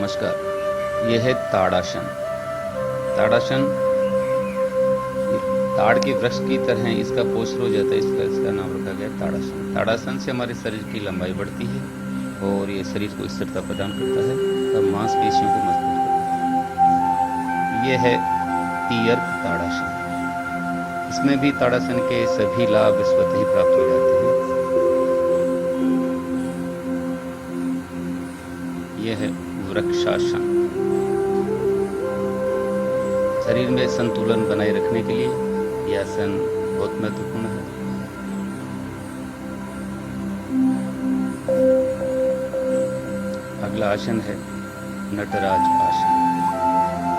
नमस्कार। यह है ताड़ासन। ताड़ासन ताड़ के वृक्ष की तरह इसका पोस्टर हो जाता है, इसका नाम रखा गया है ताड़ासन। ताड़ासन से हमारे शरीर की लंबाई बढ़ती है और ये शरीर को स्थिरता प्रदान करता है और मांसपेशियों को मजबूत करता है। यह है तीर्थ ताड़ासन। इसमें भी ताड़ासन के सभी लाभ स्वतः ही प्राप्त हो जाते हैं। यह है वृक्षासन। शरीर में संतुलन बनाए रखने के लिए यह आसन बहुत महत्वपूर्ण है। अगला आसन है नटराज आसन।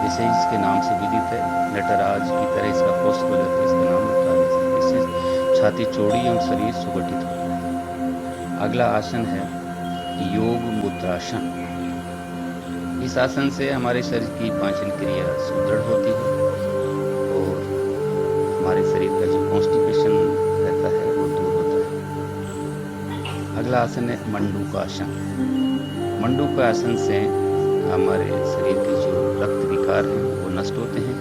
जैसे इसके नाम से विदित है, नटराज की तरह इसका पोस्टर हो जाता है, इसका नाम नटराज। इससे छाती चौड़ी और शरीर सुगठित होता है। अगला आसन है योग मुद्रासन। इस आसन से हमारे शरीर की पाचन क्रिया सुदृढ़ होती है और हमारे शरीर का जो कॉन्स्टिपेशन रहता है वो दूर होता है। अगला आसन है मंडूकासन। मंडूकासन से हमारे शरीर के जो रक्त विकार हैं वो नष्ट होते हैं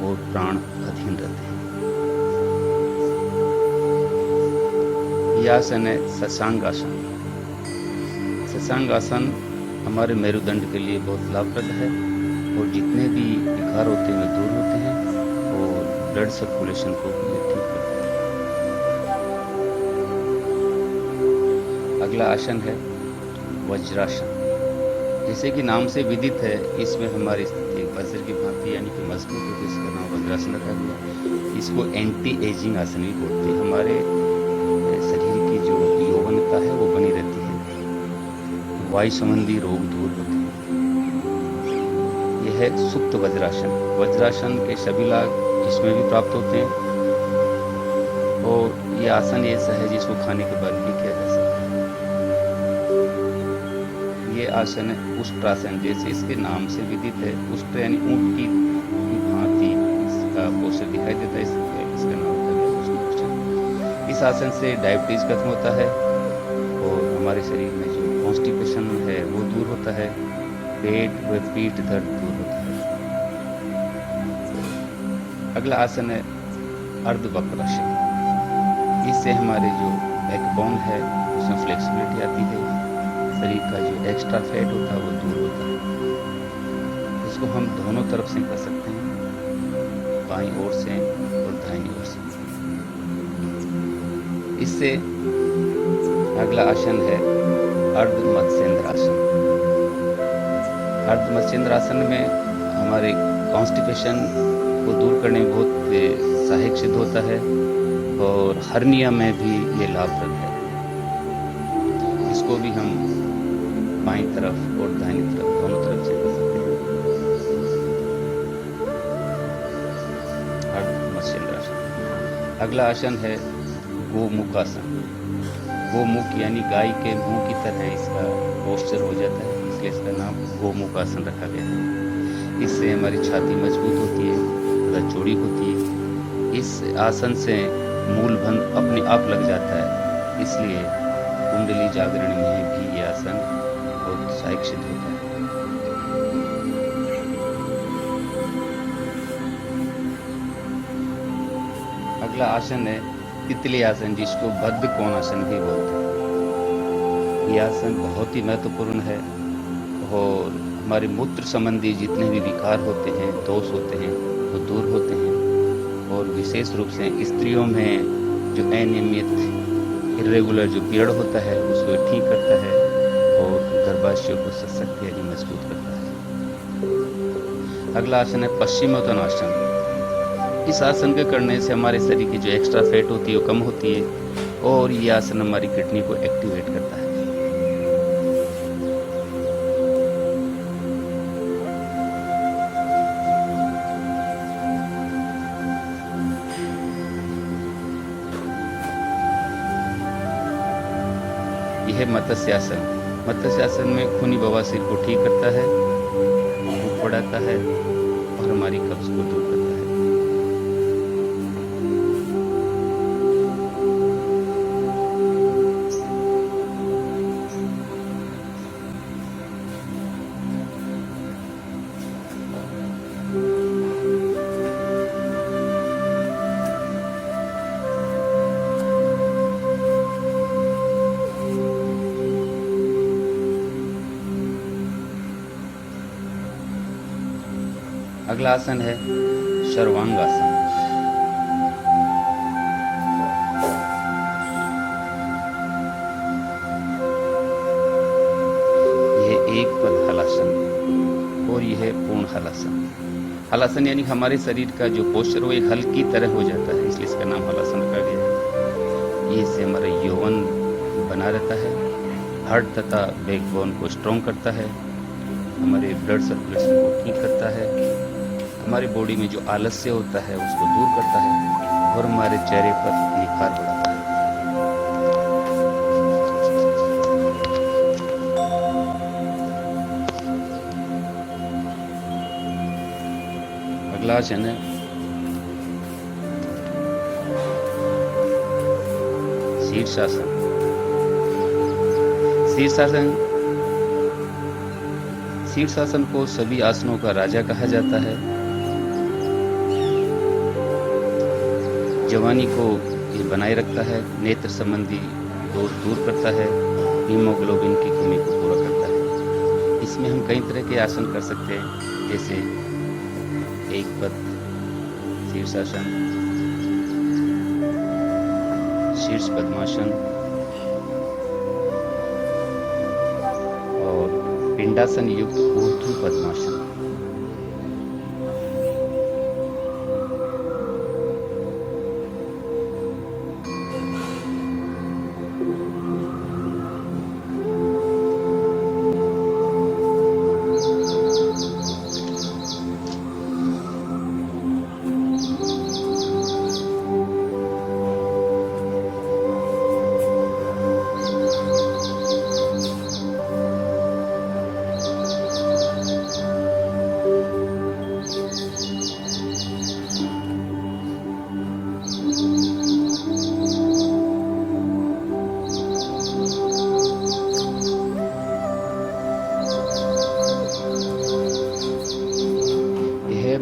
और प्राण अधीन रहते हैं। यह आसन है शशांगासन। शशांगासन हमारे मेरुदंड के लिए बहुत लाभप्रद है और जितने भी विकार होते हैं वे दूर होते हैं और ब्लड सर्कुलेशन को भी ठीक करते हैं। अगला आसन है वज्रासन। जैसे कि नाम से विदित है, इसमें हमारी स्थिति वज्र की भांति यानी कि मजबूत होती है, इसका नाम वज्रासन रखा गया। इसको एंटी एजिंग आसन भी बोलते हैं। हमारे शरीर की जो यौवनता है वो बनी रहती है, वायु संबंधी रोग दूर होते हैं। यह है सुप्त वज्रासन। वज्रासन के सभी लाभ इसमें भी प्राप्त होते हैं और यह आसन ऐसा है जिसको खाने के बाद भी किया जा सकता है। यह आसन है उष्ट्रासन। जैसे इसके नाम से विदित है, उष्ट्र यानी ऊंट की भांति इसका पोस्टर दिखाई देता है, इसका नाम रखा गया उष्ट्रासन। इस आसन से डायबिटीज खत्म होता है और हमारे शरीर में जो कॉन्स्टिपेशन है वो दूर होता है, पेट व पीठ दर्द दूर होता है। अगला आसन है अर्धवक्रासन। इससे हमारे जो बैकबोन है उसमें फ्लेक्सिबिलिटी आती है, शरीर का जो एक्स्ट्रा फैट होता है वो दूर होता है। इसको हम दोनों तरफ से कर सकते हैं, बाईं ओर से और दाईं ओर से। इससे अगला आसन है अर्धमत्स्येंद्रासन। अर्धमत्स्येंद्रासन में हमारे कॉन्स्टिपेशन को दूर करने में बहुत सहायक सिद्ध होता है और हर्निया में भी ये लाभप्रद है। इसको भी हम बाईं तरफ और दाहिनी तरफ दोनों तरफ से कर सकते हैं। अर्धमत्स्येंद्रासन। अगला आसन है गोमुखासन। गोमुख यानी गाय के मुंह की तरह इसका पोस्चर हो जाता है, इसलिए इसका नाम गोमुखासन रखा गया है। इससे हमारी छाती मजबूत होती है तथा चौड़ी होती है। इस आसन से मूलबंध अपने आप लग जाता है, इसलिए कुंडली जागरण में भी यह आसन बहुत सहायक सिद्ध होता है। अगला आसन है तितली आसन, जिसको बद्ध कोणासन भी बोलते हैं। यह आसन बहुत ही महत्वपूर्ण है और हमारे मूत्र संबंधी जितने भी विकार होते हैं, दोष होते हैं वो दूर होते हैं और विशेष रूप से स्त्रियों में जो अनियमित इरेगुलर जो पीरियड होता है उसको ठीक करता है और गर्भाशय को सशक्त यानी मजबूत करता है। अगला आसन है पश्चिमोत्तानासन। इस आसन के करने से हमारे शरीर की जो एक्स्ट्रा फैट होती है वो कम होती है और यह आसन हमारी किडनी को एक्टिवेट करता है। यह है मत्स्यासन। मत्स्यासन में खूनी बवासीर को ठीक करता है, भूख बढ़ाता है और हमारी कब्ज को दूर करता है। अगला आसन है सर्वांगासन। यह एक पद हलासन और यह पूर्ण हलासन। हलासन यानी हमारे शरीर का जो पोस्चर वो एक हल की तरह हो जाता है, इसलिए इसका नाम हलासन रखा गया है। ये इससे हमारा यौवन बना रहता है, हार्ट तथा बैकबोन को स्ट्रॉन्ग करता है, हमारे ब्लड सर्कुलेशन को ठीक करता है, हमारी बॉडी में जो आलस्य होता है उसको दूर करता है और हमारे चेहरे पर निखार बढ़ाता है। अगला आसन है शीर्षासन। शीर्षासन को सभी आसनों का राजा कहा जाता है। जवानी को ये बनाए रखता है, नेत्र संबंधी दोष दूर करता है, हीमोग्लोबिन की कमी को पूरा करता है। इसमें हम कई तरह के आसन कर सकते हैं, जैसे एक पद शीर्षासन, शीर्ष पद्मासन और पिंडासन युक्त ऊर्ध्व पद्मासन।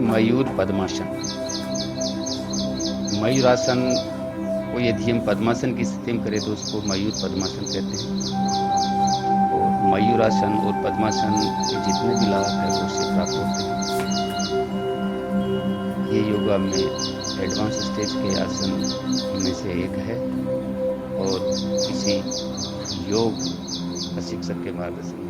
मयूर पद्मासन। मयूरासन को यदि हम पद्मासन की स्थिति में करें तो उसको मयूर पद्मासन कहते हैं। और मयूरासन और पद्मासन के जितने भी लाभ है वो उससे प्राप्त होते हैं। ये योगा में एडवांस स्टेज के आसन में से एक है और किसी योग प्रशिक्षक के मार्गदर्शन में